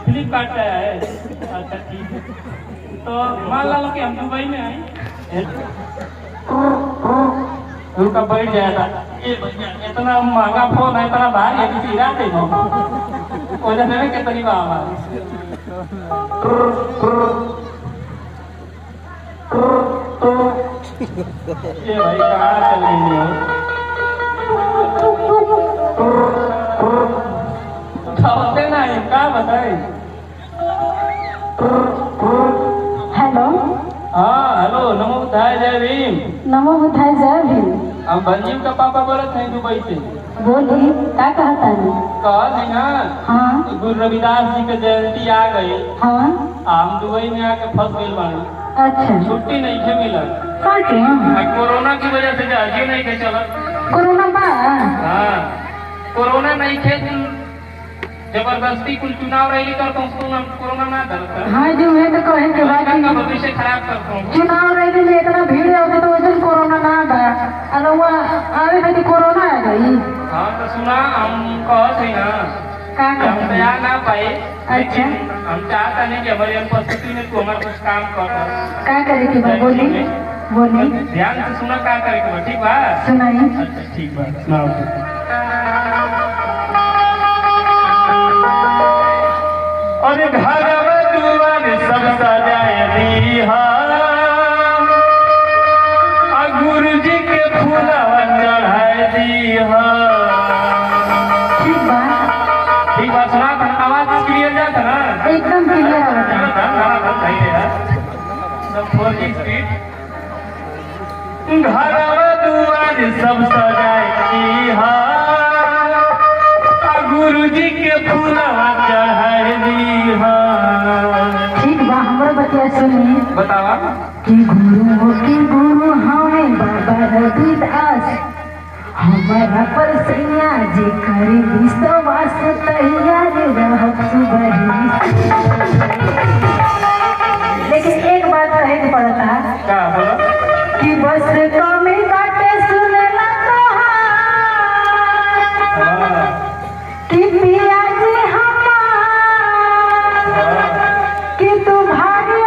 Flipkart से आया है। अच्छा ठीक है, तो मान लो कि हम दुबई में आए, उनका बैठ जाएगा ये इतना महंगा फोन है, इतना भारी है किसी रात ही वजह से कितनी बात ये भाई कहाँ चल रही है? उठाते ना क्या बताए? हेलो। हाँ हेलो, नमो बुद्धाय जय भीम। नमो बुद्धाय जय भीम। हम बंजीव का पापा बोलते हैं दुबई से। बोली क्या कहता है? कहा नहीं ना, हाँ गुरु रविदास जी का जयंती आ गई। हाँ हम दुबई में आके फंस गए बानी। अच्छा छुट्टी नहीं थे मिला, कोरोना की वजह से जहाज नहीं थे चला। कोरोना बा? हाँ कोरोना नहीं थे, जबरदस्ती कुल चुनाव रैली करता हूँ, कोरोना ना डरता। हाँ जो है तो कहे के बाद का भविष्य खराब करता हूँ। चुनाव रैली में इतना भीड़ होगी तो वजह कोरोना ना बा, अनवा आवे में कोरोना आ गई। हाँ तो सुना, हम कहते हैं ना का हम तैयार ना पाए। अच्छा हम चाहता नहीं कि हमारी अनुपस्थिति में तू हमारा कुछ काम कर। क्या करे की बात? बोली बोली, ध्यान से सुना क्या करे के बाद, ठीक बा? सुनाई। अच्छा ठीक बा, सुनाओ। अरे घरवा दुआर सब सजाए दीहा, गुरु जी के फूलवा चढ़ाए दीहा। ठीक बा, ठीक बात सुना, आवाज क्लियर जाता ना? एकदम क्लियर आवता। घरवा दुआर सब सजाए दीहा, गुरु जी के फूलवा चढ़ाए दीहा। ठीक बा, हमरो बतिया सुनी। बतावा कि गुरु हमें बाबा रविदास, हमारा पर सैया जे करे विश्वास तैयार रहब सुबह। लेकिन एक बात कहे के पड़ता क्या बोला कि बस कमी बाटे सुनेला तोहार, कि पिया जी हमार, कि तू भागे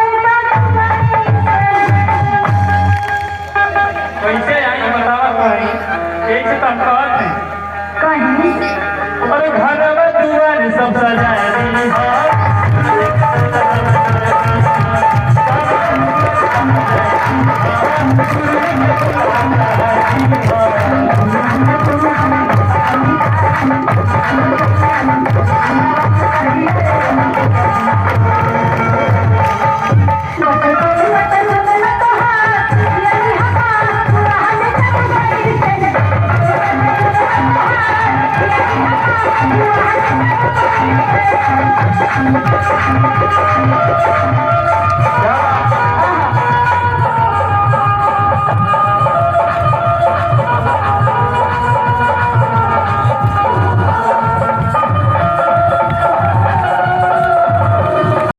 कैसे आई बतावा कहीं, एक से तम कहत है कहीं। अरे घरवा दुआर सब सजाए दीहा, Thank you.